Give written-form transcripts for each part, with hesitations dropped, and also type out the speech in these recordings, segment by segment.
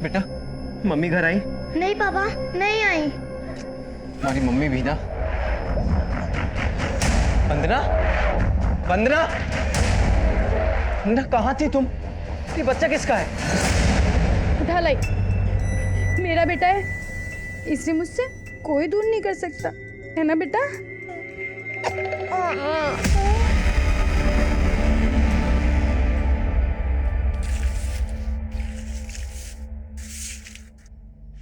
बेटा, मम्मी घर आई? नहीं पापा, नहीं आई। हमारी मम्मी भी ना। वंदना, वंदना, वंदना कहाँ थी तुम? ये बच्चा किसका है? उठा लाई, मेरा बेटा है, इसे मुझसे कोई दूर नहीं कर सकता, है ना बेटा?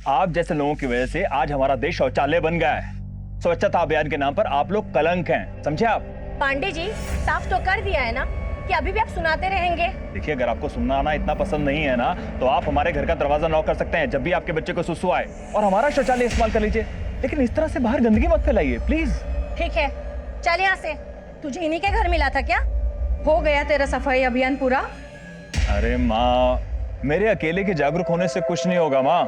आप जैसे लोगों की वजह से आज हमारा देश शौचालय बन गया है। स्वच्छता अभियान के नाम पर आप लोग कलंक हैं, समझे आप? पांडे जी, साफ तो कर दिया है ना कि अभी भी आप सुनाते रहेंगे। देखिए, अगर आपको सुनना आना इतना पसंद नहीं है ना, तो आप हमारे घर का दरवाजा नॉक कर सकते हैं जब भी आपके बच्चे को सुसु आए, और हमारा शौचालय इस्तेमाल कर लीजिए। लेकिन इस तरह से बाहर गंदगी मत फैलाइए प्लीज। ठीक है, चल यहाँ से। तुझे इन्हीं के घर मिला था क्या? हो गया तेरा सफाई अभियान पूरा? अरे माँ, मेरे अकेले के जागरूक होने से कुछ नहीं होगा माँ,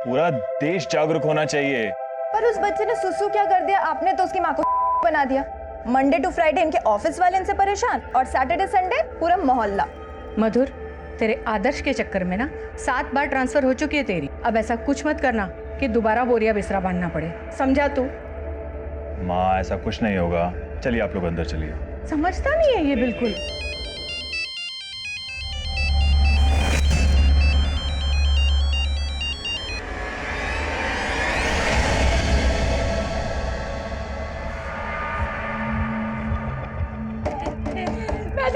पूरा देश जागरूक होना चाहिए। पर उस बच्चे ने सुसु क्या कर दिया? आपने तो उसकी माँ को बना दिया। मंडे टू फ्राइडे इनके ऑफिस वाले इनसे परेशान, और सैटरडे संडे पूरा मोहल्ला। मधुर, तेरे आदर्श के चक्कर में ना 7 बार ट्रांसफर हो चुकी है तेरी। अब ऐसा कुछ मत करना कि दोबारा बोरिया बिस्तरा बांधना पड़े, समझा तू? माँ, ऐसा कुछ नहीं होगा, चलिए आप लोग अंदर चलिए। समझता नहीं है ये बिल्कुल।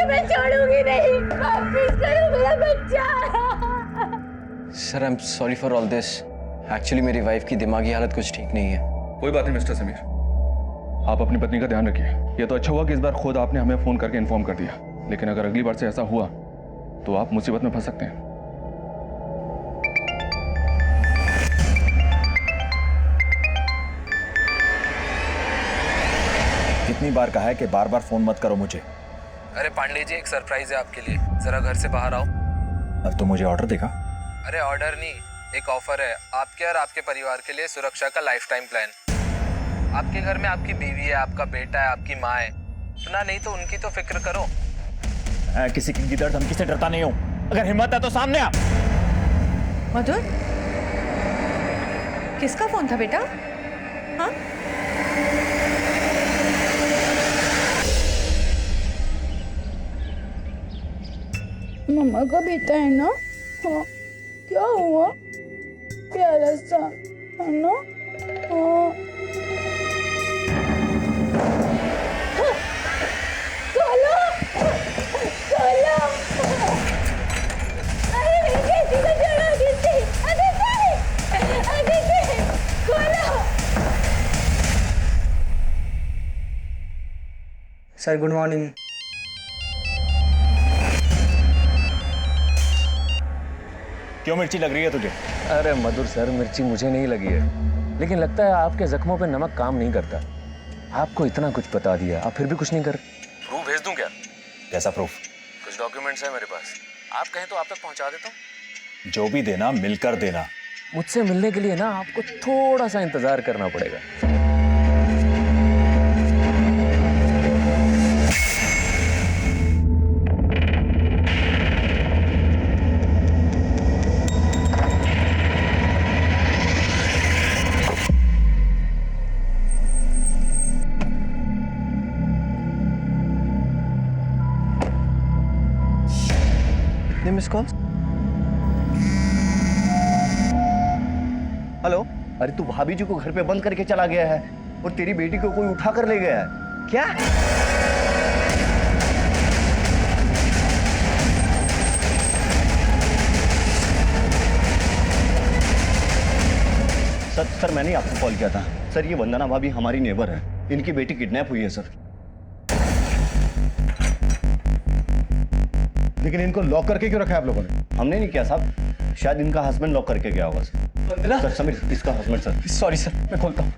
मैं छोड़ूंगी नहीं, वापस करो मेरा बच्चा। Sir, I am sorry for all this. Actually मेरी वाइफ की दिमागी हालत कुछ ठीक नहीं है। कोई बात नहीं मिस्टर समीर, आप अपनी पत्नी का ध्यान रखिए। ये तो अच्छा हुआ कि इस बार खुद आपने हमें फोन करके इन्फॉर्म कर दिया, लेकिन अगर अगली बार से ऐसा हुआ तो आप मुसीबत में फंस सकते हैं। कितनी बार कहा है कि बार बार फोन मत करो मुझे। अरे पांडे जी, एक सरप्राइज है आपके लिए, जरा घर से बाहर आओ। अब तो मुझे ऑर्डर देगा? अरे ऑर्डर नहीं, एक ऑफर है आपके और आपके परिवार के लिए, सुरक्षा का लाइफ टाइम प्लान। आपके घर में आपकी बीवी है, आपका बेटा है, आपकी माँ है, सुना नहीं तो उनकी तो फिक्र करो। मैं किसी की गिदड़ धमकी से डरता नहीं हूँ, अगर हिम्मत है तो सामने आ। मधुर, किसका फोन था बेटा? हाँ? मम्मा का बेटा है ना? हाँ, क्या हुआ? प्यारा सा है ना? हाँ। खोलो, खोलो। अरे कैसी को छोड़ो किसी? अदिति, खोलो। Sir good morning. क्यों मिर्ची लग रही है तुझे? अरे मधुर सर, मिर्ची मुझे नहीं लगी है, लेकिन लगता है आपके जख्मों पे नमक काम नहीं करता। आपको इतना कुछ बता दिया, आप फिर भी कुछ नहीं कर। प्रूफ भेज दूं क्या? कैसा प्रूफ? कुछ डॉक्यूमेंट्स हैं मेरे पास, आप कहें तो आप तक पहुंचा देता हूँ। जो भी देना मिलकर देना। मुझसे मिलने के लिए ना आपको थोड़ा सा इंतजार करना पड़ेगा। Miss call. हेलो। अरे तू भाभी जी को घर पे बंद करके चला गया है और तेरी बेटी को कोई उठा कर ले गया है क्या? सर मैंने आपको कॉल किया था। सर ये वंदना भाभी हमारी नेबर है, इनकी बेटी किडनैप हुई है सर। लेकिन इनको लॉक करके क्यों रखा है आप लोगों ने? हमने नहीं किया साहब, शायद इनका हस्बैंड लॉक करके गया होगा सर। वंदना? सर समीर, इसका हस्बैंड सर। सॉरी सर, मैं खोलता हूँ।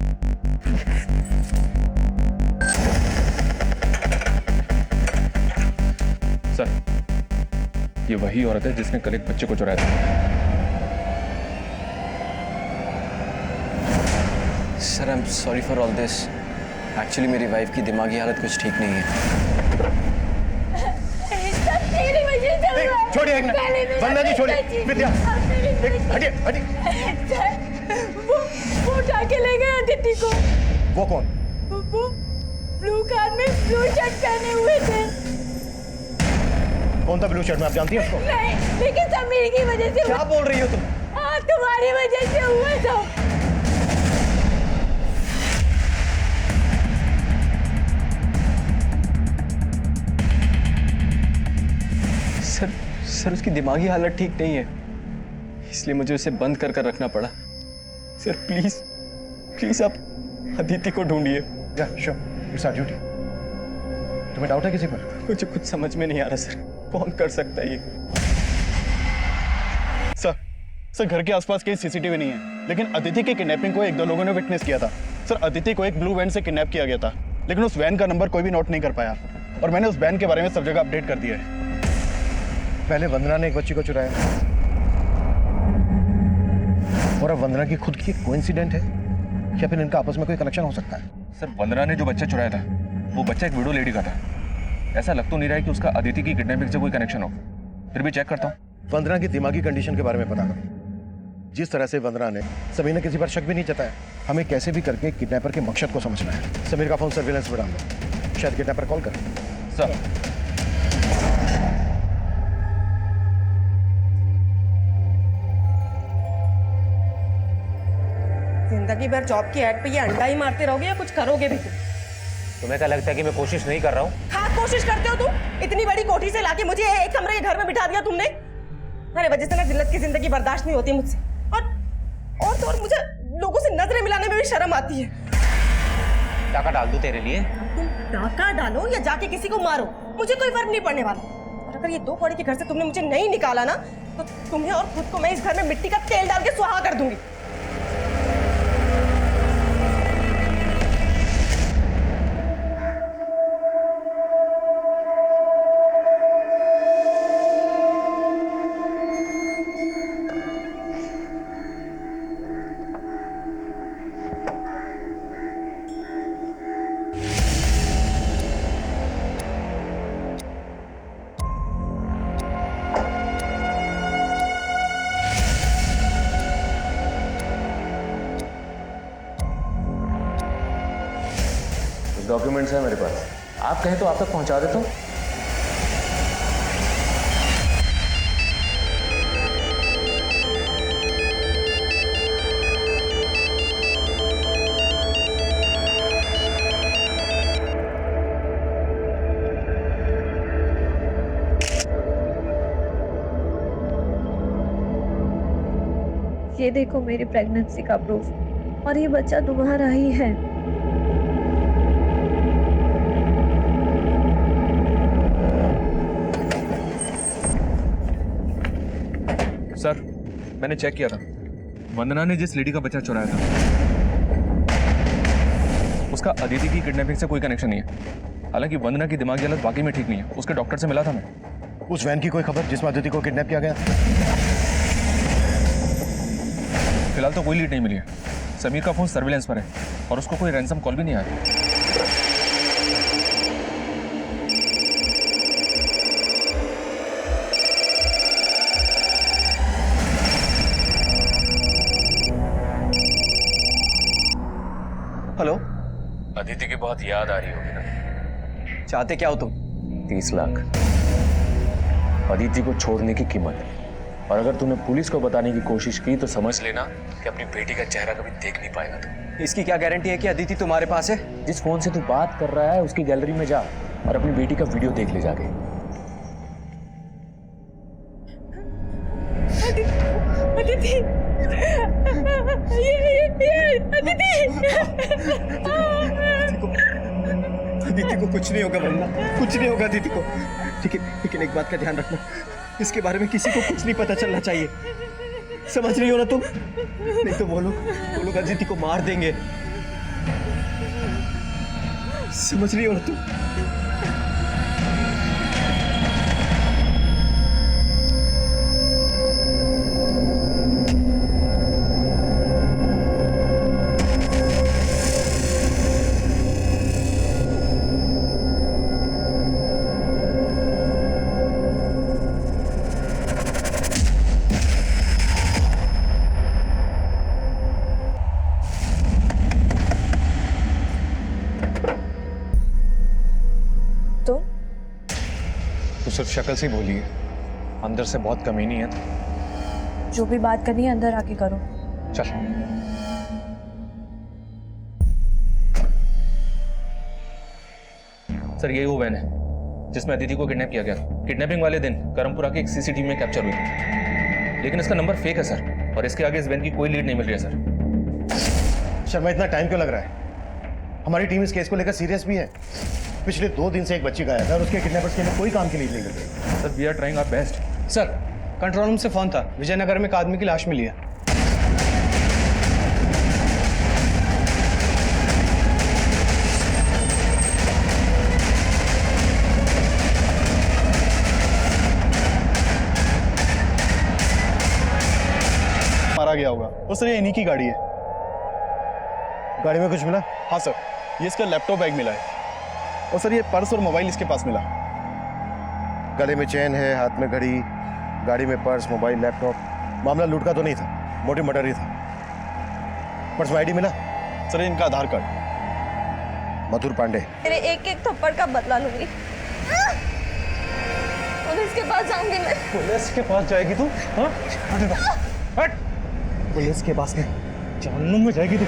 सर, ये वही औरत है जिसने कल एक बच्चे को चुराया था। Sir, I am sorry for all this. Actually मेरी वाइफ की दिमागी हालत कुछ ठीक नहीं है। तेरी वजह से छोड़िए, वंदना जी छोड़िए। विद्या, हटिए हटिए। वो उठा के ले गए अदिति को। वो कौन? वो ब्लू कार में ब्लू शर्ट पहने हुए थे। कौन था ब्लू शर्ट में, आप जानती हैं उसको? नहीं, लेकिन समीर की वजह से क्या बोल रही हो तुम? हाँ, तुम्हारी वजह से हुआ था। सर उसकी दिमागी हालत ठीक नहीं है, इसलिए मुझे उसे बंद कर कर रखना पड़ा। सर प्लीज आप अदिति को ढूंढिए। या श्योर, इट्स आवर ड्यूटी। तुम्हें डाउट है किसी पर? मुझे कुछ समझ में नहीं आ रहा सर, कौन कर सकता है ये? सर घर के आसपास कहीं सीसीटीवी नहीं है, लेकिन अदिति की किडनैपिंग को 1-2 लोगों ने विटनेस किया था। सर अदिति को एक ब्लू वैन से किडनैप किया गया था, लेकिन उस वैन का नंबर कोई भी नोट नहीं कर पाया, और मैंने उस वैन के बारे में सब जगह अपडेट कर दिया है। पहले वंदना ने एक बच्ची को चुराया, और अब वंदना की खुद की कोइंसिडेंट है, या फिर इनका आपस में कोई कनेक्शन हो सकता है? सर वंदना ने जो बच्चा चुराया था वो बच्चा एक विडो लेडी का था। ऐसा लग तो नहीं रहा है कि उसका अदिति की किडनैपिंग से कोई कनेक्शन हो, फिर भी चेक करता हूँ। वंदना की दिमागी कंडीशन के बारे में पता करो। जिस तरह से वंदना ने समीर ने किसी पर शक भी नहीं जताया, हमें कैसे भी करके किडनैपर के मकसद को समझना है। समीर का फोन सर्विलेंस पर डाल दो, शायद किडनैपर कॉल करे। सर जिंदगी भर जॉब की ऐड पे ये अंडा ही मारते रहोगे या कुछ करोगे भी तुम? तुम्हें क्या लगता है कि मैं कोशिश नहीं कर रहा हूँ? हाँ, कोशिश करते हो तुम। इतनी बड़ी कोठी से लाके मुझे एक कमरे के घर में बिठा दिया तुमने। अरे वजह से ना जिल्लत की जिंदगी बर्दाश्त नहीं होती मुझसे, और मुझे लोगों से नजरें मिलाने में भी शर्म आती है। टाका डाल दूं तेरे लिए? तुम डाका डालो या जाके किसी को मारो, मुझे कोई फर्क नहीं पड़ने वाला। और अगर ये 2 कौड़ी के घर से तुमने मुझे नहीं निकाला ना, तो तुम्हें और खुद को मैं इस घर में मिट्टी का तेल डाल के सुहा कर दूंगी। डॉक्यूमेंट्स है मेरे पास, आप कहें तो आप तक पहुंचा देता हूँ। ये देखो मेरी प्रेगनेंसी का प्रूफ, और ये बच्चा तुम्हारा ही है। सर मैंने चेक किया था, वंदना ने जिस लेडी का बच्चा चुराया था उसका अदिति की किडनैपिंग से कोई कनेक्शन नहीं है। हालांकि वंदना की दिमागी हालत वाकई में ठीक नहीं है, उसके डॉक्टर से मिला था मैं। उस वैन की कोई खबर जिसमें अदिति को किडनैप किया गया? फिलहाल तो कोई लीड नहीं मिली है। समीर का फोन सर्विलेंस पर है और उसको कोई रैंसम कॉल भी नहीं आया। हेलो, अदिति की बहुत याद आ रही होगी ना? चाहते क्या हो तुम? 30 लाख अदिति को छोड़ने की कीमत है। और अगर तूने पुलिस को बताने की कोशिश की तो समझ लेना कि अपनी बेटी का चेहरा कभी देख नहीं पाएगा तू। इसकी क्या गारंटी है कि अदिति तुम्हारे पास है? जिस फोन से तू बात कर रहा है उसकी गैलरी में जा और अपनी बेटी का वीडियो देख ले जाके। अदिति, अदिति को कुछ नहीं होगा वरना, कुछ नहीं होगा अदिति को। लेकिन एक बात का ध्यान रखना, इसके बारे में किसी को कुछ नहीं पता चलना चाहिए, समझ रही हो ना तुम? नहीं तो वो लोग अदिति को मार देंगे, समझ रही हो ना तुम? तो सिर्फ शक्ल से ही बोली है, अंदर से बहुत कमीनी है। जो भी बात करनी है अंदर आके करो। चल। सर यही वो वैन है जिसमें अदिति को किडनैप किया गया था। किडनैपिंग वाले दिन करमपुरा के एक सीसीटीवी में कैप्चर हुई थी, लेकिन इसका नंबर फेक है सर, और इसके आगे इस वैन की कोई लीड नहीं मिल रही है सर। शर्मा, इतना टाइम क्यों लग रहा है? हमारी टीम इस केस को लेकर सीरियस भी है। पिछले 2 दिन से एक बच्ची गायब है और उसके किडनैपर्स के लिए कोई काम की लीड नहीं मिल रही। Sir we are trying our best. Sir control room से फोन था, विजयनगर में एक आदमी की लाश मिली है। मारा गया होगा। और सर ये इन्हीं की गाड़ी है। गाड़ी में कुछ मिला? हाँ सर, ये इसका लैपटॉप बैग मिला है, और सर ये पर्स और मोबाइल इसके पास मिला। गले में चेन है, हाथ में घड़ी, गाड़ी में पर्स, मोबाइल, लैपटॉप। मामला लूट का तो नहीं था, मोटी मर्डर ही था। पर्स में आईडी मिला? सर इनका आधार कार्ड। मधुर पांडे। तेरे एक एक थप्पड़ का बदला लूंगी। पुलिस के पास जाऊंगी मैं। पुलिस के पास जाएगी तू? हाँ? हट! पुलिस के पास नहीं, जहन्नुम में जाएगी तू।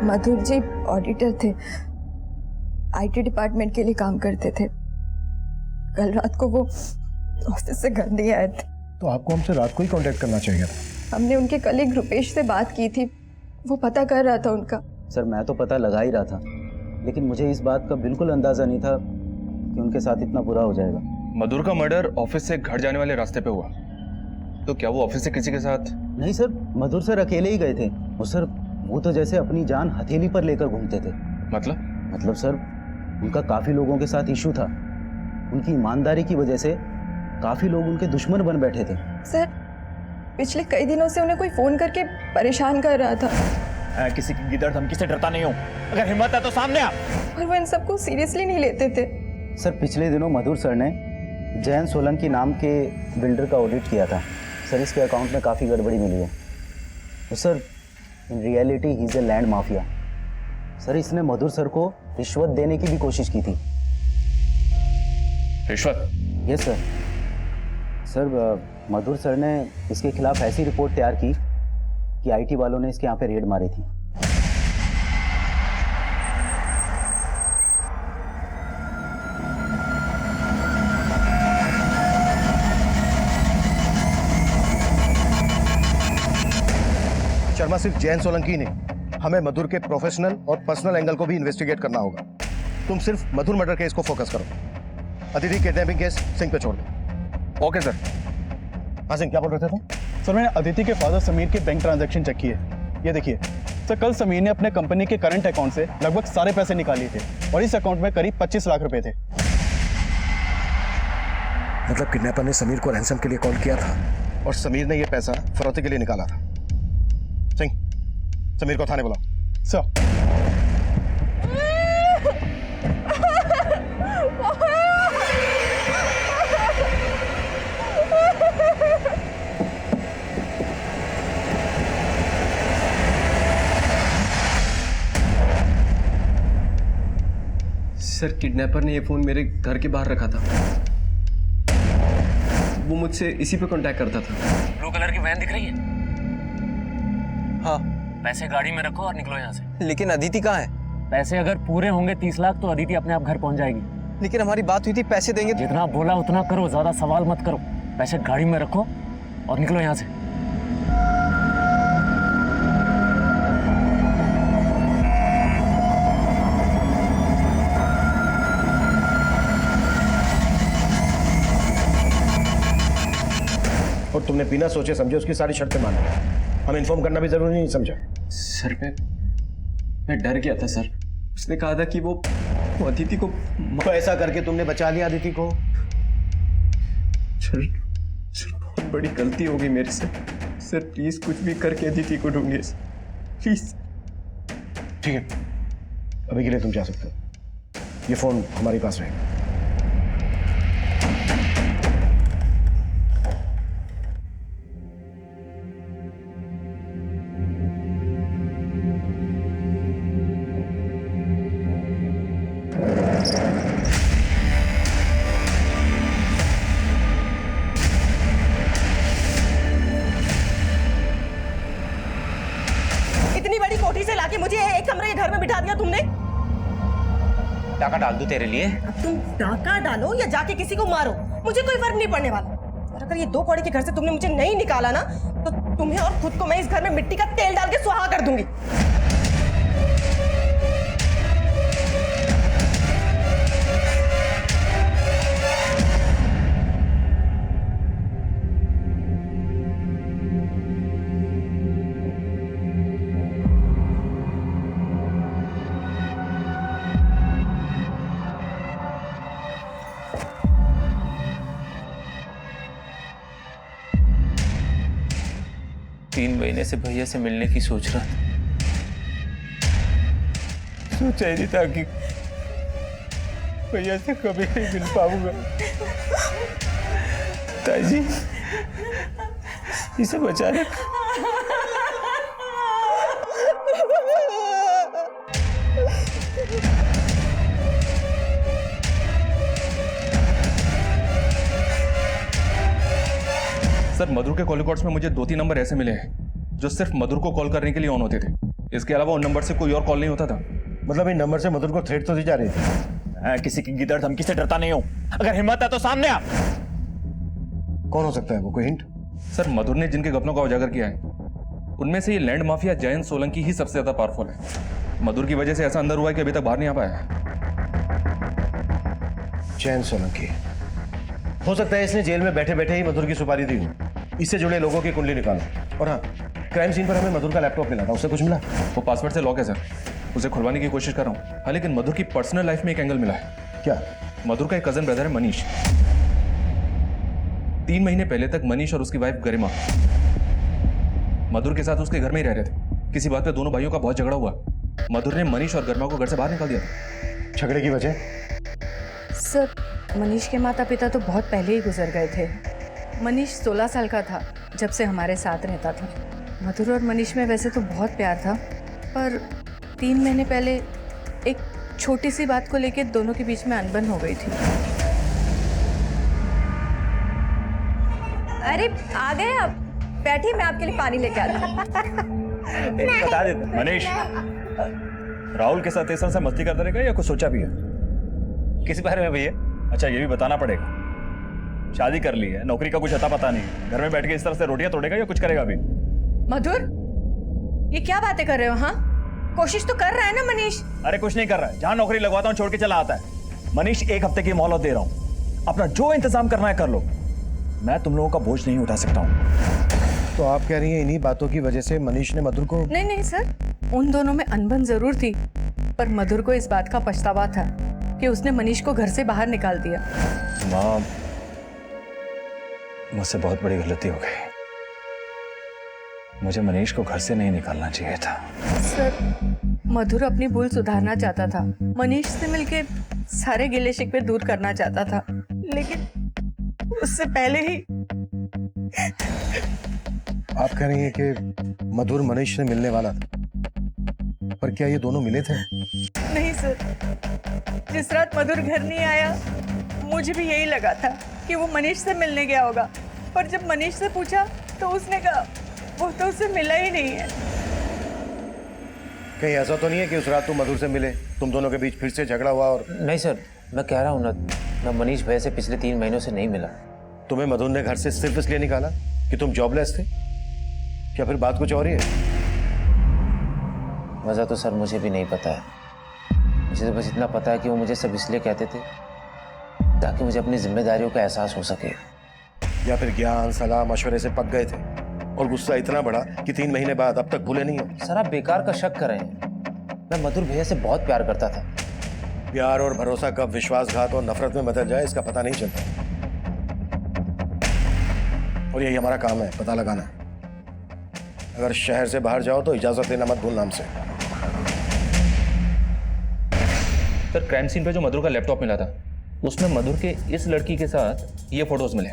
मधुर जी ऑडिटर थे, आईटी डिपार्टमेंट के लिए काम करते थे। कल रात को वो ऑफिस से घर नहीं आए थे। तो आपको हमसे रात को ही कांटेक्ट करना चाहिए था। हमने उनके कलीग रुपेश से बात की थी, वो पता कर रहा था उनका। सर मैं तो पता लगा ही रहा था, लेकिन मुझे इस बात का बिल्कुल अंदाजा नहीं था कि उनके साथ इतना बुरा हो जाएगा। मधुर का मर्डर ऑफिस से घर जाने वाले रास्ते पे हुआ, तो क्या वो ऑफिस से किसी के साथ? नहीं सर, मधुर सर अकेले ही गए थे। वो तो जैसे अपनी जान हथेली पर लेकर घूमते थे। मतलब सर उनका काफी लोगों के साथ इशू था। उनकी ईमानदारी की वजह से काफी लोग उनके दुश्मन बन बैठे थे। सर पिछले कई दिनों से उन्हें कोई फोन करके परेशान कर रहा था। किसी की गिदड़ धमकी से डरता नहीं हूँ, अगर हिम्मत है तो सामने आ। और वो इन सबको सीरियसली नहीं लेते थे। सर पिछले दिनों मधुर सर ने जैन सोलंकी नाम के बिल्डर का ऑडिट किया था। सर इसके अकाउंट में काफ़ी गड़बड़ी मिली है। तो sir in reality he is a land mafia. Sir इसने मधुर सर को रिश्वत देने की भी कोशिश की थी। रिश्वत? Yes sir. सर मधुर सर ने इसके खिलाफ ऐसी रिपोर्ट तैयार की कि आईटी वालों ने इसके यहाँ पे रेड मारी थी। शर्मा, सिर्फ जैन सोलंकी नहीं, हमें मधुर के प्रोफेशनल और पर्सनल एंगल को भी इन्वेस्टिगेट करना होगा। तुम सिर्फ मधुर मर्डर केस को फोकस करो, अदिति किडनैपिंग केस सिंह पे छोड़ दो। Okay sir. हाँ सिंह, क्या बोल रहे थे तुम? सर मैंने अदिति के फादर समीर के बैंक ट्रांजैक्शन चेक किए। ये देखिए सर, कल समीर ने अपने कंपनी के करंट अकाउंट से लगभग सारे पैसे निकाले थे, और इस अकाउंट में करीब 25 लाख रुपए थे। मतलब किडनैपर ने समीर को रैंसम के लिए कॉल किया था और समीर ने यह पैसा फरौती के लिए निकाला था। सिंह, समीर को थाने बुलाओ। सर। सर किडनैपर ने ये फोन मेरे घर के बाहर रखा था। वो मुझसे इसी पे कांटेक्ट करता था। ब्लू कलर की वैन दिख रही है? हाँ। पैसे गाड़ी में रखो और निकलो यहाँ से। लेकिन अदिति कहाँ है? पैसे अगर पूरे होंगे 30 लाख तो अदिति अपने आप घर पहुंच जाएगी। लेकिन हमारी बात हुई थी, पैसे देंगे। जितना बोला उतना करो, ज्यादा सवाल मत करो। पैसे गाड़ी में रखो और निकलो यहाँ से। और तुमने बिना सोचे समझे उसकी सारी शर्तें मान ली। हमें इन्फॉर्म करना भी जरूरी नहीं समझा? सर मैं डर गया था सर। उसने कहा था कि वो अदिति को। तो ऐसा करके तुमने बचा लिया अदिति को? सर बहुत बड़ी गलती हो गई मेरे से। सर प्लीज कुछ भी करके अदिति को ढूंढिए प्लीज। ठीक है, अभी के लिए तुम जा सकते हो। ये फोन हमारे पास रहेगा। टाका डाल दूं तेरे लिए? अब तुम डाका डालो या जाके किसी को मारो, मुझे कोई फर्क नहीं पड़ने वाला। और अगर ये 2 कौड़ी के घर से तुमने मुझे नहीं निकाला ना, तो तुम्हें और खुद को मैं इस घर में मिट्टी का तेल डाल के सुहा कर दूंगी। 3 महीने से भैया से मिलने की सोच रहा था। सोचा ही नहीं था कि भैया से कभी नहीं मिल पाऊंगा। ताजी इसे बचा ले। सर, मधुर के कॉल रिकॉर्ड्स में मुझे 2-3 नंबर ऐसे मिले हैं जो सिर्फ मधुर को कॉल करने के लिए ऑन होते थे। इसके अलावा उन नंबर से कोई और कॉल नहीं होता था। मतलब इन नंबर से मधुर को थ्रेट तो दी जा रही थी? मैं किसी की गिदड़ धमकी से डरता नहीं हूं। अगर हिम्मत है तो सामने आ। कौन हो सकता है वो, कोई हिंट? सर, मधुर ने जिनके घटनों का उजागर किया है उनमें से ये लैंड माफिया जयंत सोलंकी ही सबसे ज्यादा पावरफुल है। मधुर की वजह से ऐसा अंदर हुआ है कि अभी तक बाहर नहीं आ पाया। जयंत सोलंकी हो सकता है इसने जेल में बैठे बैठे ही मधुर की सुपारी दी हो। इससे जुड़े लोगों की कुंडली निकालो। और हाँ, क्राइम सीन पर हमें मधुर का लैपटॉप मिला था, उससे कुछ मिला? वो पासवर्ड से लॉक है सर, उसे खुलवाने की कोशिश कर रहा हूँ। हाँ, लेकिन मधुर की पर्सनल लाइफ में एक एंगल मिला है। क्या? मधुर का एक कजन ब्रदर है मनीष। 3 महीने पहले तक मनीष और उसकी वाइफ गरिमा मधुर के साथ उसके घर में ही रह रहे थे। किसी बात पे दोनों भाइयों का बहुत झगड़ा हुआ। मधुर ने मनीष और गरिमा को घर से बाहर निकाल दिया। झगड़े की वजह? सर, मनीष के माता पिता तो बहुत पहले ही गुजर गए थे। मनीष 16 साल का था जब से हमारे साथ रहता था। मधुर और मनीष में वैसे तो बहुत प्यार था, पर 3 महीने पहले एक छोटी सी बात को लेकर दोनों के बीच में अनबन हो गई थी। अरे आ गए आप, बैठिए, मैं आपके लिए पानी लेके आती हूँ। बता देता मनीष, राहुल के साथ इस तरह से मस्ती करता रहेगा या कुछ सोचा भी है? किस बारे में भैया? अच्छा, ये भी बताना पड़ेगा। शादी कर ली है, नौकरी का कुछ अता पता नहीं, घर में बैठ के इस तरह से रोटियां तोड़ेगा या कुछ करेगा अभी? मधुर, ये क्या बातें कर रहे हो? हाँ, कोशिश तो कर रहा है ना मनीष। अरे कुछ नहीं कर रहा है, जहां नौकरी लगवाता हूं छोड़ के चला आता है। मनीष, 1 हफ्ते की मोहलत दे रहा हूं, अपना जो इंतजाम करना है कर लो। मैं तुम लोगों का बोझ नहीं उठा सकता हूं। तो आप कह रही हैं इन्हीं बातों की वजह से मनीष ने मधुर को? नहीं सर, उन दोनों में अनबन जरूर थी, पर मधुर को इस बात का पछतावा था कि उसने मनीष को घर से बाहर निकाल दिया। माँ, मुझसे बहुत बड़ी गलती हो गई। मुझे मनीष को घर से नहीं निकालना चाहिए था। सर, मधुर अपनी भूल सुधारना चाहता था, मनीष से मिलके सारे गिले शिकवे दूर करना चाहता था, लेकिन उससे पहले ही। आप कह रही हैं कि मधुर मनीष से मिलने वाला था, पर क्या ये दोनों मिले थे? नहीं सर, जिस रात मधुर घर नहीं आया मुझे भी यही लगा था कि वो मनीष से मिलने गया होगा, पर जब मनीष से पूछा तो उसने कहा वो तो उससे मिला ही नहीं है। कहीं ऐसा तो नहीं है कि उस रात तुम मधुर से मिले, तुम दोनों के बीच फिर से झगड़ा हुआ? और नहीं सर, मैं कह रहा हूँ ना, मैं मनीष भैया से पिछले 3 महीनों से नहीं मिला। तुम्हें मधुर ने घर से सिर्फ इसलिए निकाला कि तुम जॉबलेस थे? क्या फिर बात कुछ और ही है? वजह तो सर मुझे भी नहीं पता है। मुझे तो बस इतना पता है कि वो मुझे सब इसलिए कहते थे ताकि मुझे अपनी जिम्मेदारियों का एहसास हो सके। या फिर ज्ञान सलाह मशवरे से पक गए थे और गुस्सा इतना बड़ा कि 3 महीने बाद अब तक भूले नहीं हो? सर, आप बेकार का शक कर रहे हैं। मैं मधुर भैया से बहुत प्यार करता था। प्यार और भरोसा कब विश्वासघात और नफरत में बदल जाए इसका पता नहीं चलता, और यही हमारा काम है, पता लगाना। अगर शहर से बाहर जाओ तो इजाजत लेना मत भूलना हमसे। सर, क्राइम सीन पे जो मधुर का लैपटॉप मिला था उसमें मधुर के इस लड़की के साथ ये फोटोज मिले।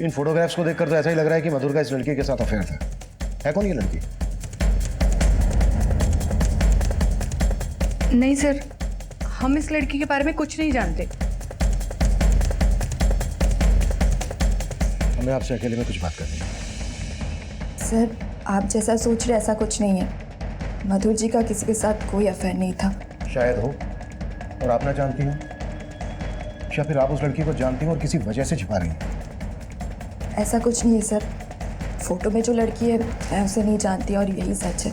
इन फोटोग्राफ्स को देखकर तो ऐसा ही लग रहा है कि मधुर का इस लड़की के साथ अफेयर था। है कौन ये लड़की? नहीं सर, हम इस लड़की के बारे में कुछ नहीं जानते। हमें आपसे अकेले में कुछ बात करनी है। सर, आप जैसा सोच रहे ऐसा कुछ नहीं है। मधुर जी का किसी के साथ कोई अफेयर नहीं था। शायद हो, और आप ना जानती हो, या फिर आप उस लड़की को जानती हो और किसी वजह से छिपा रही हैं? ऐसा कुछ नहीं है सर, फोटो में जो लड़की है मैं उसे नहीं जानती और यही सच है।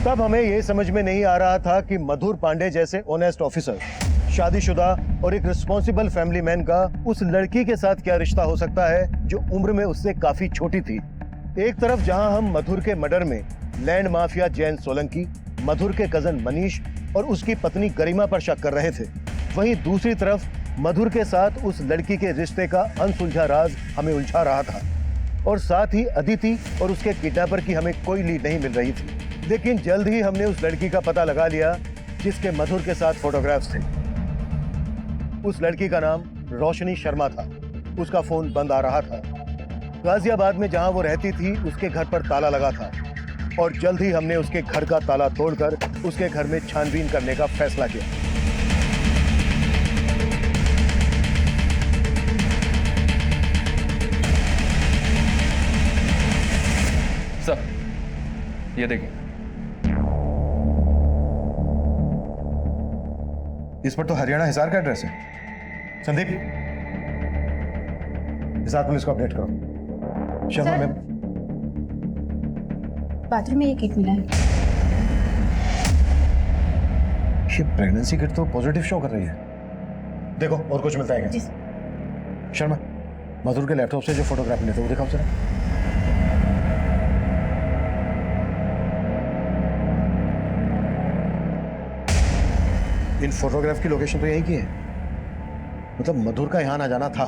तब हमें यह समझ में नहीं आ रहा था कि मधुर पांडे जैसे ऑनेस्ट ऑफिसर, शादीशुदा और एक रिस्पॉन्सिबल फैमिली मैन का उस लड़की के साथ क्या रिश्ता हो सकता है जो उम्र में उससे काफी छोटी थी। एक तरफ जहां हम मधुर के मर्डर में लैंड माफिया जैन सोलंकी, मधुर के कजन मनीष और उसकी पत्नी गरिमा पर शक कर रहे थे, वहीं दूसरी तरफ मधुर के साथ उस लड़की के रिश्ते का अनसुलझा राज हमें उलझा रहा था और साथ ही अदिति और उसके किडनैपर की हमें कोई लीड नहीं मिल रही थी। लेकिन जल्द ही हमने उस लड़की का पता लगा लिया जिसके मधुर के साथ फोटोग्राफ्स थे। उस लड़की का नाम रोशनी शर्मा था। उसका फोन बंद आ रहा था। गाजियाबाद में जहां वो रहती थी उसके घर पर ताला लगा था और जल्द ही हमने उसके घर का ताला तोड़कर उसके घर में छानबीन करने का फैसला किया। सर, ये देखिए, इस पर तो हरियाणा हिसार का एड्रेस है। संदीप, हिसार पुलिस को अपडेट करो। शर्मा मैम, बाथरूम में ये किट मिला है। ये प्रेगनेंसी किट तो पॉजिटिव शो कर रही है। देखो और कुछ मिलता है क्या? शर्मा, मधुर के लैपटॉप से जो फोटोग्राफ मिले थे वो दिखाओ जरा। इन फोटोग्राफ की लोकेशन तो यही की है, मतलब मधुर का यहां ना जाना था।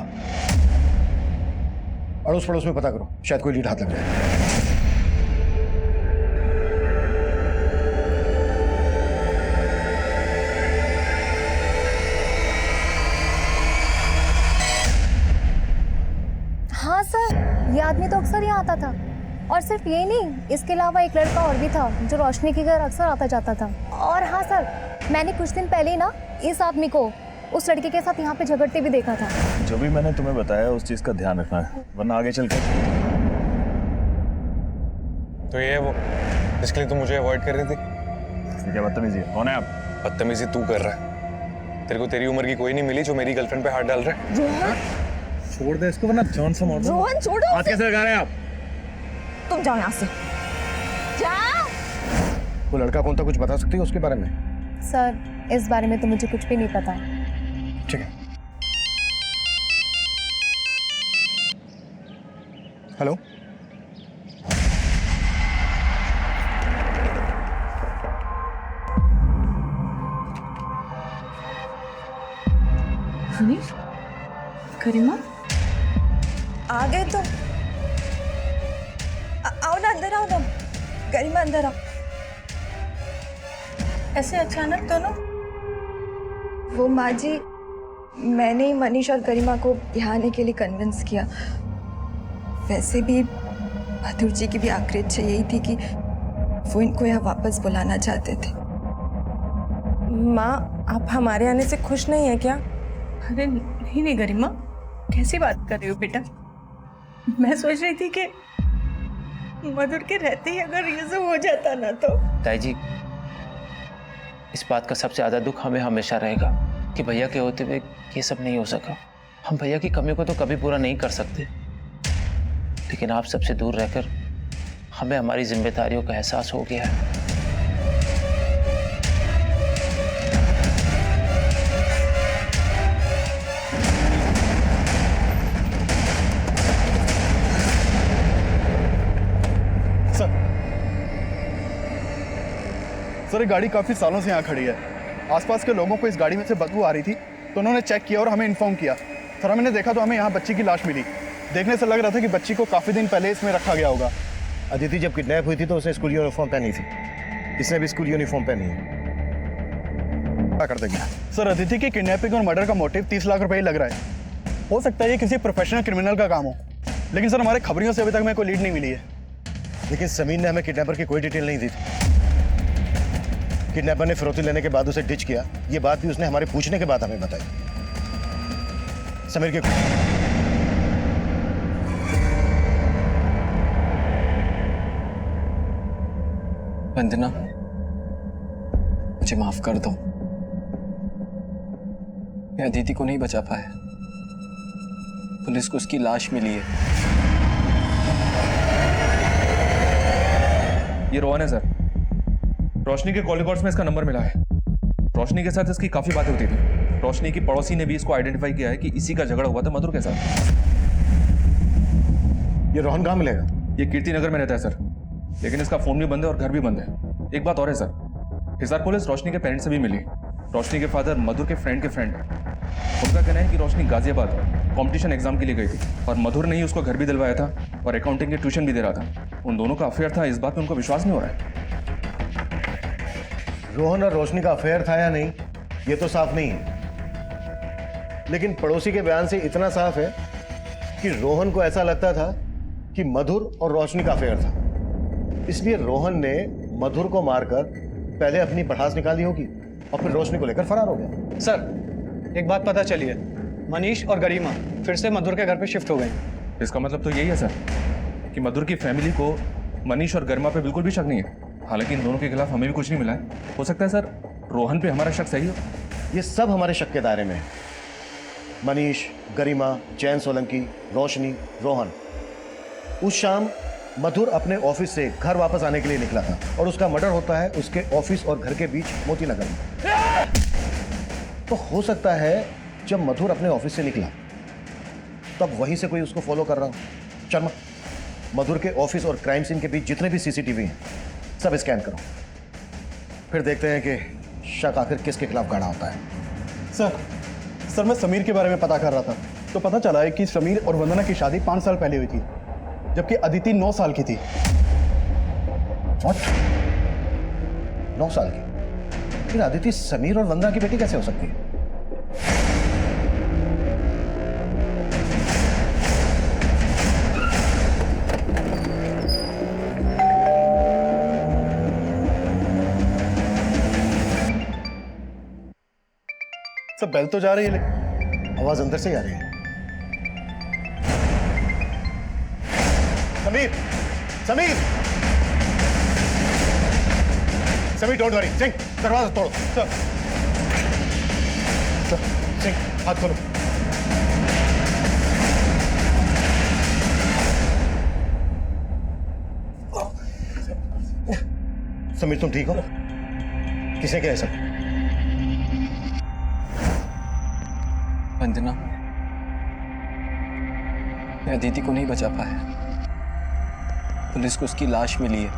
अड़ोस पड़ोस में पता करो, शायद कोई लीड हाथ लग जाए। हाँ सर, ये आदमी तो अक्सर यहाँ आता था। और सिर्फ यही नहीं, इसके अलावा एक लड़का और भी था जो रोशनी के घर अक्सर आता जाता था। और हाँ सर, मैंने कुछ दिन पहले ही ना इस आदमी को उस लड़के के साथ यहाँ पे झगड़ते भी देखा था। जो भी मैंने तुम्हें बताया उस चीज का ध्यान रखना है, वरना आगे चल के। तो ये है वो जिसके लिए तुम मुझे अवॉइड कर रही थी? क्या बदतमीजी है? कौन है आप? बदतमीजी तू कर रहा है। तेरे को तेरी उम्र की कोई नहीं मिली जो मेरी गर्लफ्रेंड पे हाथ डाल रहा है। रोहन, छोड़ दे इसको वरना जान से मार दूंगा। रोहन छोड़ो। हाथ कैसे लगा रहे हैं आप? तुम जाओ यहाँ से। जाओ। वो लड़का कौन था, कुछ बता सकती हो उसके बारे में? सर, इस बारे में तो मुझे कुछ भी नहीं पता। ठीक है। हेलो, मनीष, गरिमा, आ गए तो आओ ना, अंदर आओ ना। गरिमा अंदर आओ। ऐसे अचानक दोनों? वो माँ जी, मैंने ही मनीष और गरिमा को यहाँ आने के लिए कन्विंस किया। वैसे भी मधुर जी की भी आखिरी इच्छा यही थी कि वो इनको यहाँ वापस बुलाना चाहते थे। माँ, आप हमारे आने से खुश नहीं है क्या? अरे नहीं नहीं गरिमा, कैसी बात कर रही हो बेटा? मैं सोच रही थी कि मधुर के रहते ही अगर ये सब हो जाता ना तो। ताई जी, इस बात का सबसे ज्यादा दुख हमें हमेशा रहेगा कि भैया के होते हुए ये सब नहीं हो सका। हम भैया की कमी को तो कभी पूरा नहीं कर सकते, लेकिन आप सबसे दूर रहकर हमें हमारी जिम्मेदारियों का एहसास हो गया है। सर, ये गाड़ी काफी सालों से यहाँ खड़ी है। आसपास के लोगों को इस गाड़ी में से बदबू आ रही थी तो उन्होंने चेक किया और हमें इन्फॉर्म किया। सर, हमने देखा तो हमें यहाँ बच्ची की लाश मिली। देखने से लग रहा था कि बच्ची को काफी दिन पहले इसमें रखा गया होगा। अदिति जब किडनैप हुई थी तो उसने स्कूल यूनिफॉर्म पहनी थी। इसने भी स्कूल यूनिफॉर्म पहनी है। क्या कर देंगे? सर, अदिति की किडनैपिंग और मर्डर का मोटिव 30 लाख रुपए ही लग रहा है। हो सकता है ये किसी प्रोफेशनल क्रिमिनल का काम हो, लेकिन सर हमारे खबरियों से अभी तक हमें कोई लीड नहीं मिली है। लेकिन समीन ने हमें किडनैपर की कोई डिटेल नहीं दी थी। किडनैपर ने फिरौती लेने के बाद उसे डिच किया, ये बात भी उसने हमारे पूछने के बाद हमें बताई। समीर के वंदना, मुझे माफ कर दो। मैं अदिति को नहीं बचा पाया। पुलिस को उसकी लाश मिली है। ये रोहन है सर। रोशनी के कॉल रिकॉर्ड्स में इसका नंबर मिला है। रोशनी के साथ इसकी काफी बातें होती थी। रोशनी की पड़ोसी ने भी इसको आइडेंटिफाई किया है कि इसी का झगड़ा हुआ था मधुर के साथ। ये रोहन कहाँ मिलेगा? ये कीर्ति नगर में रहता है सर, लेकिन इसका फोन भी बंद है और घर भी बंद है। एक बात और है सर, हिसार पुलिस रोशनी के पेरेंट्स से भी मिली। रोशनी के फादर मधुर के फ्रेंड है। उनका कहना है कि रोशनी गाजियाबाद कंपटीशन एग्जाम के लिए गई थी और मधुर ने ही उसको घर भी दिलवाया था और अकाउंटिंग के ट्यूशन भी दे रहा था। उन दोनों का अफेयर था, इस बात में उनको विश्वास नहीं हो रहा है। रोहन और रोशनी का अफेयर था या नहीं ये तो साफ नहीं है, लेकिन पड़ोसी के बयान से इतना साफ है कि रोहन को ऐसा लगता था कि मधुर और रोशनी का अफेयर था। इसलिए रोहन ने मधुर को मारकर पहले अपनी पठास निकाली होगी और फिर रोशनी को लेकर फरार हो गया। सर एक बात पता चली है, मनीष और गरिमा फिर से मधुर के घर पे शिफ्ट हो गए। इसका मतलब तो यही है सर कि मधुर की फैमिली को मनीष और गरिमा पे बिल्कुल भी शक नहीं है। हालांकि इन दोनों के खिलाफ हमें भी कुछ नहीं मिला है। हो सकता है सर रोहन पे हमारा शक सही हो। ये सब हमारे शक के दायरे में है। मनीष, गरिमा, जैन सोलंकी, रोशनी, रोहन। उस शाम मधुर अपने ऑफिस से घर वापस आने के लिए निकला था और उसका मर्डर होता है उसके ऑफिस और घर के बीच मोती नगर में। तो हो सकता है जब मधुर अपने ऑफिस से निकला तब वहीं से कोई उसको फॉलो कर रहा हो। शर्मा, मधुर के ऑफिस और क्राइम सीन के बीच जितने भी सीसीटीवी हैं सब स्कैन करो, फिर देखते हैं कि शक आखिर किसके खिलाफ गाढ़ा होता है। सर मैं समीर के बारे में पता कर रहा था तो पता चला है कि समीर और वंदना की शादी 5 साल पहले हुई थी, जबकि अदिति 9 साल की थी। What? 9 साल की? फिर अदिति समीर और वंदना की बेटी कैसे हो सकती है? सब बेल तो जा रही है लेकिन आवाज अंदर से ही आ रही है। Sameer, Sameer, Sameer don't worry. सिंह दरवाजा तोड़ो। सिंह हाथ खोलो। समीर तुम ठीक हो? किसने किया सब? वंदना, मैं अदिति को नहीं बचा पाया। पुलिस को उसकी लाश मिली है।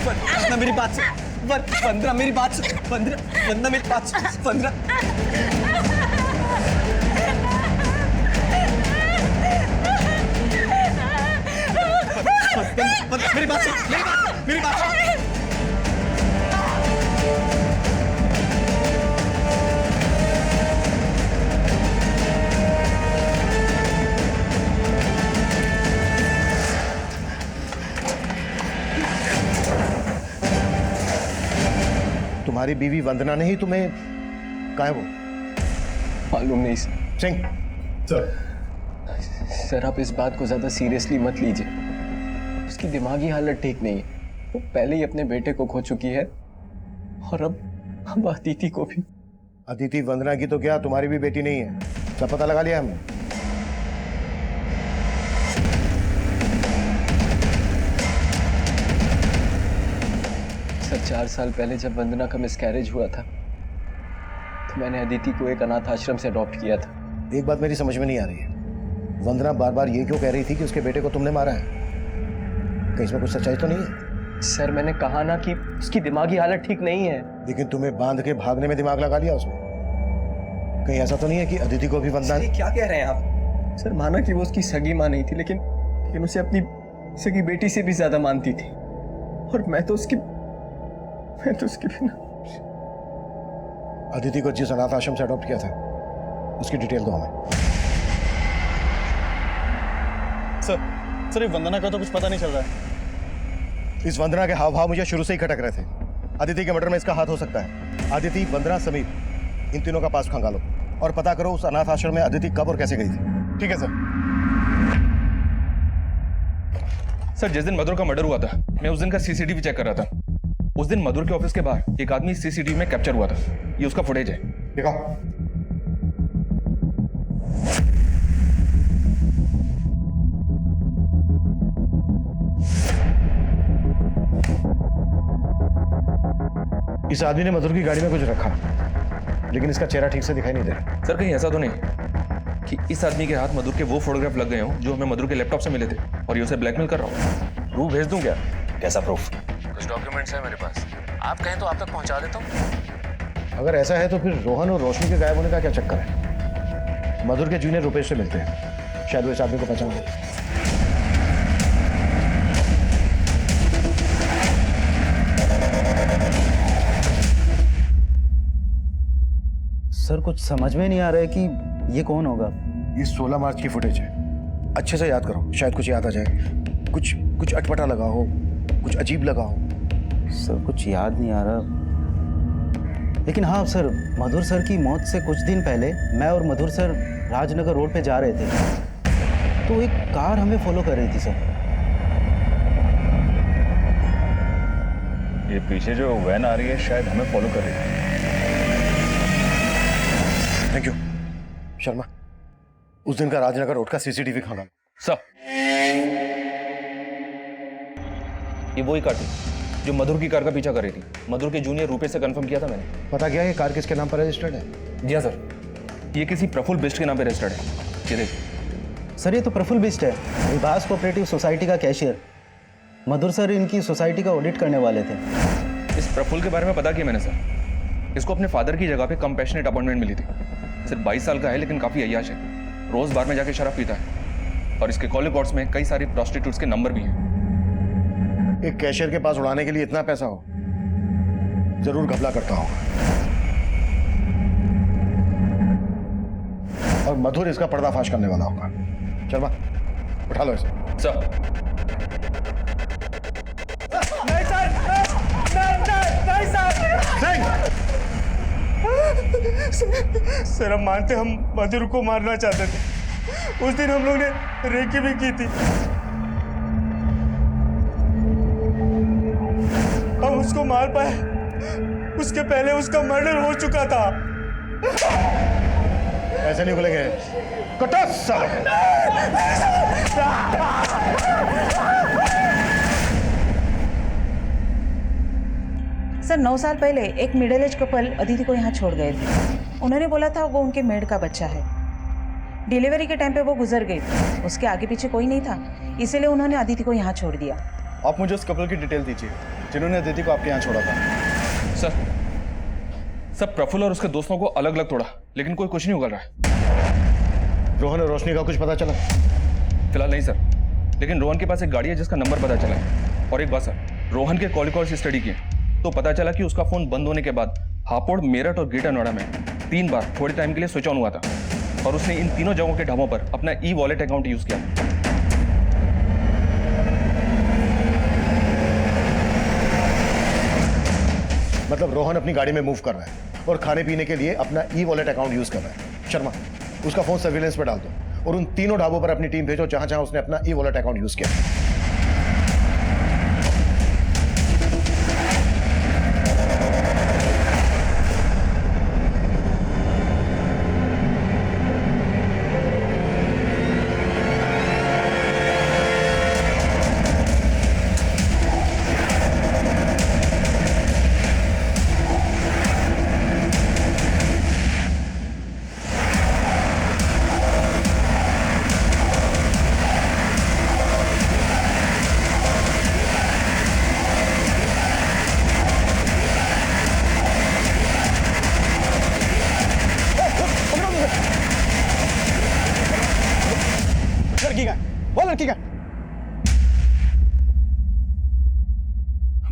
वंदना मेरी बात सुन। वंदना मेरी बात सुन। वंदना मेरी बात सुन। वंदना मेरी बात सुन। मेरी बात सुन। तुम्हारी बीवी वंदना ने ही तुम्हें कहा है वो? मालूम नहीं सर। सिंह सर आप इस बात को ज्यादा सीरियसली मत लीजिए। उसकी दिमागी हालत ठीक नहीं है। वो पहले ही अपने बेटे को खो चुकी है और अब अदिति को भी। अदिति वंदना की तो क्या तुम्हारी भी बेटी नहीं है, सब पता लगा लिया हमने। सर 4 साल पहले जब वंदना का मिसकैरेज हुआ था तो मैंने अदिति को एक अनाथ आश्रम से अडॉप्ट किया था। एक बात मेरी समझ में नहीं आ रही है, वंदना बार बार ये क्यों कह रही थी कि उसके बेटे को तुमने मारा है? कहीं इसमें कुछ सच्चाई तो नहीं है? सर मैंने कहा ना कि उसकी दिमागी हालत ठीक नहीं है। लेकिन तुम्हें बांध के भागने में दिमाग लगा लिया उसने। कहीं ऐसा तो नहीं है कि अदिति को भी वंदना? क्या कह रहे हैं आप? सर माना कि वो उसकी सगी मां नहीं थी, लेकिन उसे अपनी सगी बेटी से भी ज्यादा मानती थी और मैं तो उसके बिना। अदिति को जिस अनाथ आश्रम से अडॉप्ट किया था उसकी डिटेल दो हमें। सर ये वंदना का तो कुछ पता नहीं चल रहा है। इस वंदना के हाव भाव मुझे शुरू से ही खटक रहे थे। अदिति के मर्डर में इसका हाथ हो सकता है। अदिति, वंदना, समीर, इन तीनों का पास खंगालो और पता करो उस अनाथ आश्रम में अदिति कब और कैसे गई थी। ठीक है सर। सर जिस दिन मधुर का मर्डर हुआ था मैं उस दिन का सीसीटीवी चेक कर रहा था। उस दिन मधुर के ऑफिस के बाहर एक आदमी सीसीटीवी में कैप्चर हुआ था। ये उसका फुटेज है। दिखाओ। इस आदमी ने मधुर की गाड़ी में कुछ रखा, लेकिन इसका चेहरा ठीक से दिखाई नहीं दे रहा। सर कहीं ऐसा तो नहीं कि इस आदमी के हाथ मधुर के वो फोटोग्राफ लग गए हों जो हमें मधुर के लैपटॉप से मिले थे और ये उसे ब्लैकमेल कर रहा हो? प्रूफ भेज दूं क्या? कैसा प्रूफ? कुछ डॉक्यूमेंट्स हैं मेरे पास, आप कहें तो आप तक पहुंचा देता हूं। अगर ऐसा है तो फिर रोहन और रोशनी के गायब होने का क्या चक्कर है? मधुर के जूनियर रुपेश से मिलते हैं, शायद वो इस आदमी को पहचान ले। सर कुछ समझ में नहीं आ रहा है कि ये कौन होगा। ये 16 मार्च की फुटेज है, अच्छे से याद करो, शायद कुछ याद आ जाए। कुछ अटपटा लगा हो, कुछ अजीब लगा हो। सर कुछ याद नहीं आ रहा, लेकिन हाँ सर, मधुर सर की मौत से कुछ दिन पहले मैं और मधुर सर राजनगर रोड पे जा रहे थे, तो एक कार हमें फॉलो कर रही थी सर। ये पीछे जो वैन आ रही है शायद हमें फॉलो कर रही है। Thank you Sharma. उस दिन का राजनगर रोड का सीसीटीवी खंगाल। सर ये वही कार थी जो मधुर की कार का पीछा कर रही थी। मधुर के जूनियर रुपेश से कंफर्म किया था मैंने। पता क्या ये कार किसके नाम पर रजिस्टर्ड है? जी हाँ सर, ये किसी प्रफुल्ल बिष्ट के नाम पे रजिस्टर्ड है। ये देखिए सर, ये तो प्रफुल्ल बिष्ट है, विभास कोऑपरेटिव सोसाइटी का कैशियर। मधुर सर इनकी सोसाइटी का ऑडिट करने वाले थे। इस प्रफुल्ल के बारे में पता किया मैंने सर। इसको अपने फादर की जगह पे कंपैशनेट अपॉइंटमेंट मिली थी। सिर्फ 22 साल का है लेकिन काफी अय्याश है, रोज बार में जाके शराब पीता है और इसके कॉल रिकॉर्ड्स में कई सारी प्रोस्टिट्यूट्स के नंबर भी हैं। एक कैशियर के पास उड़ाने के लिए इतना पैसा हो, जरूर घपला करता होगा। और मधुर इसका पर्दाफाश करने वाला होगा। शर्मा उठा लो इसे। सर नहीं सर, नहीं सर, हम मानते हम मधुर को मारना चाहते थे। उस दिन हम लोग ने रेकी भी की थी। हम उसको मार पाए, उसके पहले उसका मर्डर हो चुका था। ऐसे नहीं खुलेंगे, कटो साले। सर 9 साल पहले एक मिडिल एज कपल अदिति को यहाँ छोड़ गए थे। उन्होंने बोला था वो उनके मेड का बच्चा है। डिलीवरी के टाइम पे वो गुजर गई, उसके आगे पीछे कोई नहीं था, इसीलिए उन्होंने अदिति को यहाँ छोड़ दिया। आप मुझे उस कपल की डिटेल दीजिए जिन्होंने अदिति को आपके यहाँ छोड़ा था। सर प्रफुल्ल और उसके दोस्तों को अलग अलग तोड़ा लेकिन कोई कुछ नहीं उगल रहा है। रोहन और रोशनी का कुछ पता चला? फिलहाल नहीं सर, लेकिन रोहन के पास एक गाड़ी है जिसका नंबर पता चला है। और एक बात सर, रोहन के कॉल रिकॉर्ड्स स्टडी किए तो पता चला कि उसका फोन बंद होने के बाद हापुड़, मेरठ और ग्रेटर नोएडा में 3 बार थोड़े टाइम के लिए स्विच ऑन हुआ था और उसने इन तीनों जगहों के ढाबों पर अपना ई वॉलेट अकाउंट यूज किया। मतलब रोहन अपनी गाड़ी में मूव कर रहा है और खाने पीने के लिए अपना ई वॉलेट अकाउंट यूज कर रहा है। शर्मा उसका फोन सर्विलेंस पर डाल दो और उन तीनों ढाबों पर अपनी टीम भेजो जहां जहां उसने अपना ई वॉलेट अकाउंट यूज किया।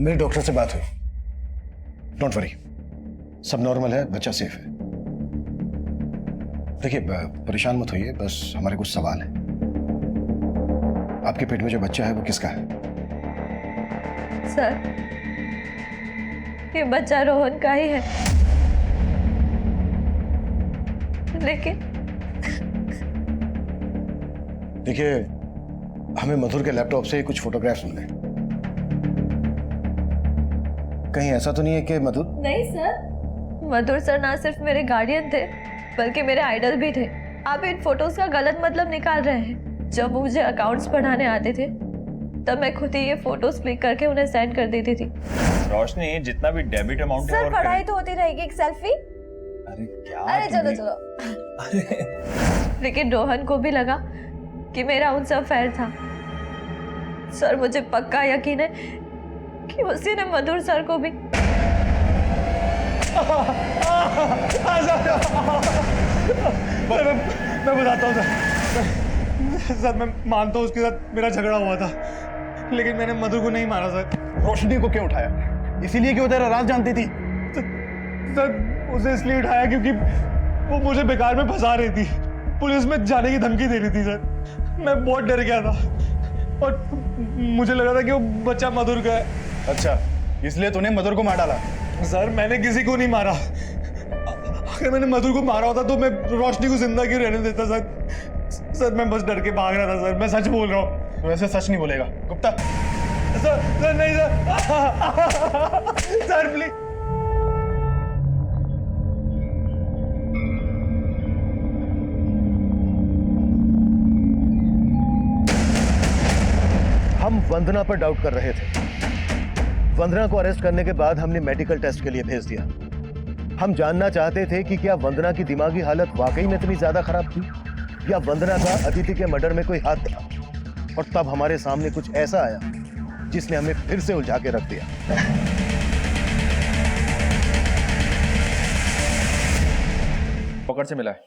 मेरे डॉक्टर से बात हुई, डोंट वरी, सब नॉर्मल है, बच्चा सेफ है। देखिए परेशान मत होइए, बस हमारे कुछ सवाल हैं। आपके पेट में जो बच्चा है वो किसका है? सर ये बच्चा रोहन का ही है, लेकिन देखिए हमें मधुर के लैपटॉप से कुछ फोटोग्राफ्स मिले। कहीं ऐसा तो नहीं है कि मधुर? नहीं सर, मधुर सर ना सिर्फ मेरे गार्डियन थे बल्कि मेरे आइडल भी थे। आप इन फोटोज का गलत मतलब निकाल रहे हैं। जब वो मुझे अकाउंट्स पढ़ाने आते थे तब मैं खुद ही ये फोटोज क्लिक करके उन्हें सेंड कर देती थी। रोशनी, जितना भी डेबिट अमाउंट है सर और पढ़ाई तो होती रहेगी, एक सेल्फी। अरे क्या? अरे चलो चलो। लेकिन रोहन को भी लगा कि मेरा उनसे अफेयर था। सर मुझे पक्का यकीन है कि उसी ने मधुर सर को भी। मैं बताता हूँ सर, मैं मानता हूँ उसके साथ मेरा झगड़ा हुआ था, लेकिन मैंने मधुर को नहीं मारा सर। रोशनी को क्यों उठाया? इसीलिए कि वो तेरा राज जानती थी? सर उसे इसलिए उठाया क्योंकि वो मुझे बेकार में फंसा रही थी, पुलिस में जाने की धमकी दे रही थी सर। मैं बहुत डर गया था और मुझे लगा था कि वो बच्चा मधुर का है। अच्छा, इसलिए तूने मधुर को मार डाला? सर मैंने किसी को नहीं मारा। अगर मैंने मधुर को मारा होता तो मैं रोशनी को जिंदा क्यों रहने देता सर? सर मैं बस डर के भाग रहा था सर, मैं सच बोल रहा हूँ। वैसे सच नहीं बोलेगा गुप्ता? सर नहीं सर, सर प्लीज। हम वंदना पर डाउट कर रहे थे। वंदना को अरेस्ट करने के बाद हमने मेडिकल टेस्ट के लिए भेज दिया। हम जानना चाहते थे कि क्या वंदना की दिमागी हालत वाकई में इतनी ज्यादा खराब थी या वंदना का अदिति के मर्डर में कोई हाथ था। और तब हमारे सामने कुछ ऐसा आया जिसने हमें फिर से उलझा के रख दिया। पकड़ से मिला है।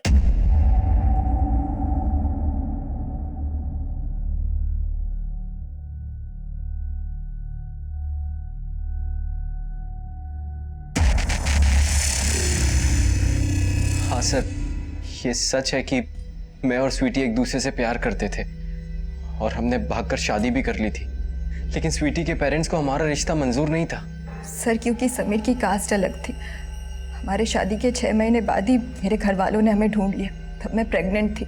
हाँ सर, ये सच है कि मैं और स्वीटी एक दूसरे से प्यार करते थे और हमने भागकर शादी भी कर ली थी, लेकिन स्वीटी के पेरेंट्स को हमारा रिश्ता मंजूर नहीं था। सर क्योंकि समीर की कास्ट अलग थी। हमारे शादी के 6 महीने बाद ही मेरे घर वालों ने हमें ढूंढ लिया। तब मैं प्रेग्नेंट थी,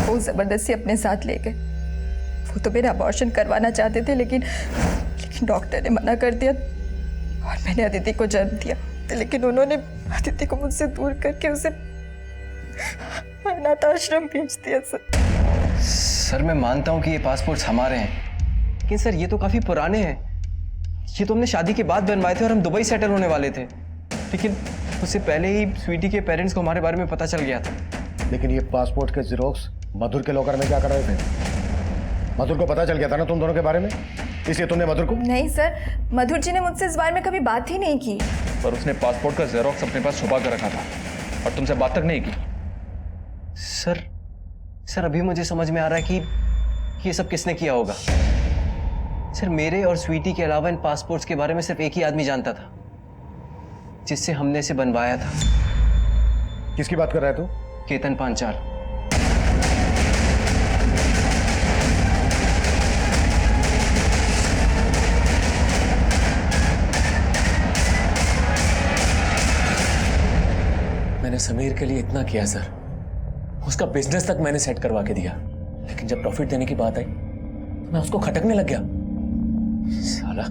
वो ज़बरदस्ती अपने साथ ले गए। वो तो मेरा अबॉर्शन करवाना चाहते थे लेकिन डॉक्टर ने मना कर दिया और मैंने अदिति को जन्म दिया। लेकिन उन्होंने अदिति को मुझसे दूर करके उसे अनाथ आश्रम भेज दिया। सर मैं मानता हूँ कि ये पासपोर्ट्स हमारे हैं, लेकिन सर ये तो काफ़ी पुराने हैं। ये तो हमने शादी के बाद बनवाए थे और हम दुबई सेटल होने वाले थे, लेकिन उससे पहले ही स्वीटी के पेरेंट्स को हमारे बारे में पता चल गया था। लेकिन ये पासपोर्ट के जेरोक्स मधुर के लॉकर में क्या कर रहे थे? मधुर को पता चल गया था ना तुम दोनों के बारे में, इसलिए तुमने मधुर को? नहीं सर, मधुर जी ने मुझसे इस बारे में कभी बात ही नहीं की। पर उसने पासपोर्ट का जेरोक्स अपने पास छुपा कर रखा था और तुमसे बात तक नहीं की। सर अभी मुझे समझ में आ रहा है कि ये सब किसने किया होगा। सर मेरे और स्वीटी के अलावा इन पासपोर्ट्स के बारे में सिर्फ एक ही आदमी जानता था, जिससे हमने इसे बनवाया था। किसकी बात कर रहा है तू? केतन पांचाल। मैंने समीर के लिए इतना किया सर, उसका बिजनेस तक मैंने सेट करवा के दिया, लेकिन जब प्रॉफिट देने की बात आई तो मैं उसको खटकने लग गया। साला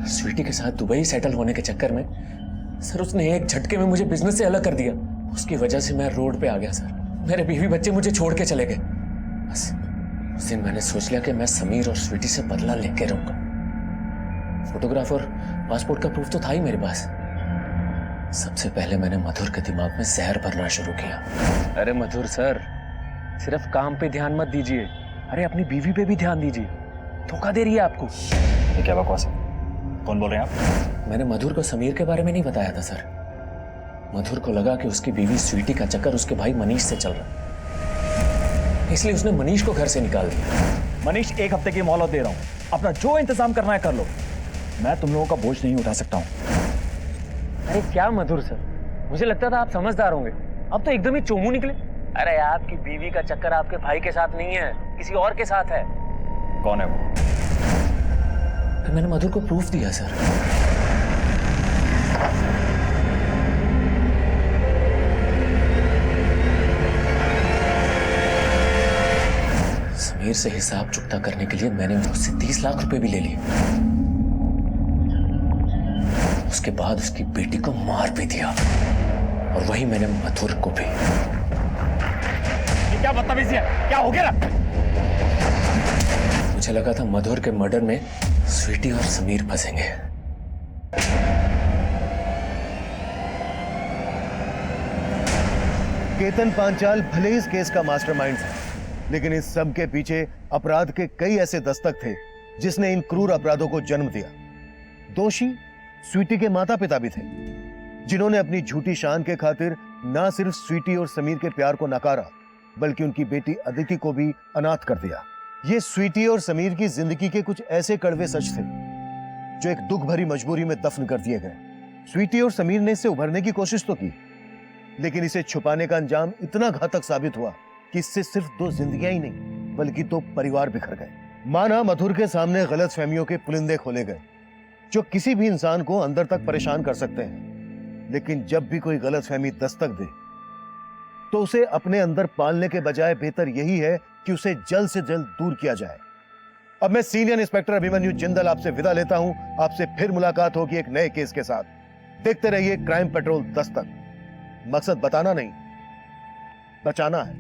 स्वीटी के साथ दुबई सेटल होने के चक्कर में सर उसने एक झटके में मुझे बिजनेस से अलग कर दिया। उसकी वजह से मैं रोड पे आ गया सर। मेरे बीवी बच्चे मुझे छोड़ के चले गए। बस उस दिन मैंने सोच लिया कि मैं समीर और स्वीटी से बदला लेके रहूंगा। फोटोग्राफ और पासपोर्ट का प्रूफ तो था ही मेरे पास। सबसे पहले मैंने मधुर के दिमाग में जहर भरना शुरू किया। अरे मधुर सर, सिर्फ काम पे ध्यान मत दीजिए, अरे अपनी बीवी पे भी ध्यान दीजिए। धोखा दे रही है आपको। ये क्या बकवास है? कौन बोल रहे हैं आप? मैंने मधुर को समीर के बारे में नहीं बताया था सर। मधुर को लगा कि उसकी बीवी स्वीटी का चक्कर उसके भाई मनीष से चल रहा, इसलिए उसने मनीष को घर से निकाल दिया। मनीष, 1 हफ्ते की मोहलत दे रहा हूं, अपना जो इंतजाम करना है कर लो। मैं तुम लोगों का बोझ नहीं उठा सकता हूं। अरे क्या मधुर सर, मुझे लगता था आप समझदार होंगे, अब तो एकदम ही चोमू निकले। अरे आपकी बीवी का चक्कर आपके भाई के साथ नहीं है, किसी और के साथ है। कौन है वो? मैंने मधुर को प्रूफ दिया सर। समीर से हिसाब चुकता करने के लिए मैंने उससे 30 लाख रुपए भी ले लिए। उसके बाद उसकी बेटी को मार भी दिया, और वही मैंने मधुर को भी। ये क्या बदतमीजी है? क्या हो गया? मुझे लगा था मधुर के मर्डर में स्वीटी और समीर फंसेंगे। केतन पांचाल भले ही इस केस का मास्टरमाइंड था, लेकिन इस सब के पीछे अपराध के कई ऐसे दस्तक थे जिसने इन क्रूर अपराधों को जन्म दिया। दोषी स्वीटी के माता पिता भी थे, जिन्होंने अपनी झूठी शान के खातिर ना सिर्फ स्वीटी और समीर के प्यार को नकारा, बल्कि उनकी बेटी अदिति को भी अनाथ कर दिया। ये स्वीटी और समीर की जिंदगी के कुछ ऐसे कड़वे सच थे जो एक दुख भरी मजबूरी में दफन कर दिए गए। स्वीटी और समीर ने इससे उभरने की कोशिश तो की, लेकिन इसे छुपाने का अंजाम इतना घातक साबित हुआ कि इससे सिर्फ 2 जिंदगियां ही नहीं बल्कि 2 परिवार बिखर गए। माना मधुर के सामने गलत फहमियों के पुलिंदे खोले गए जो किसी भी इंसान को अंदर तक परेशान कर सकते हैं, लेकिन जब भी कोई गलत फहमी दस्तक दे तो उसे अपने अंदर पालने के बजाय बेहतर यही है कि उसे जल्द से जल्द दूर किया जाए। अब मैं सीनियर इंस्पेक्टर अभिमन्यु जिंदल आपसे विदा लेता हूं। आपसे फिर मुलाकात होगी एक नए केस के साथ। देखते रहिए क्राइम पेट्रोल दस्तक। मकसद बताना नहीं, बचाना है।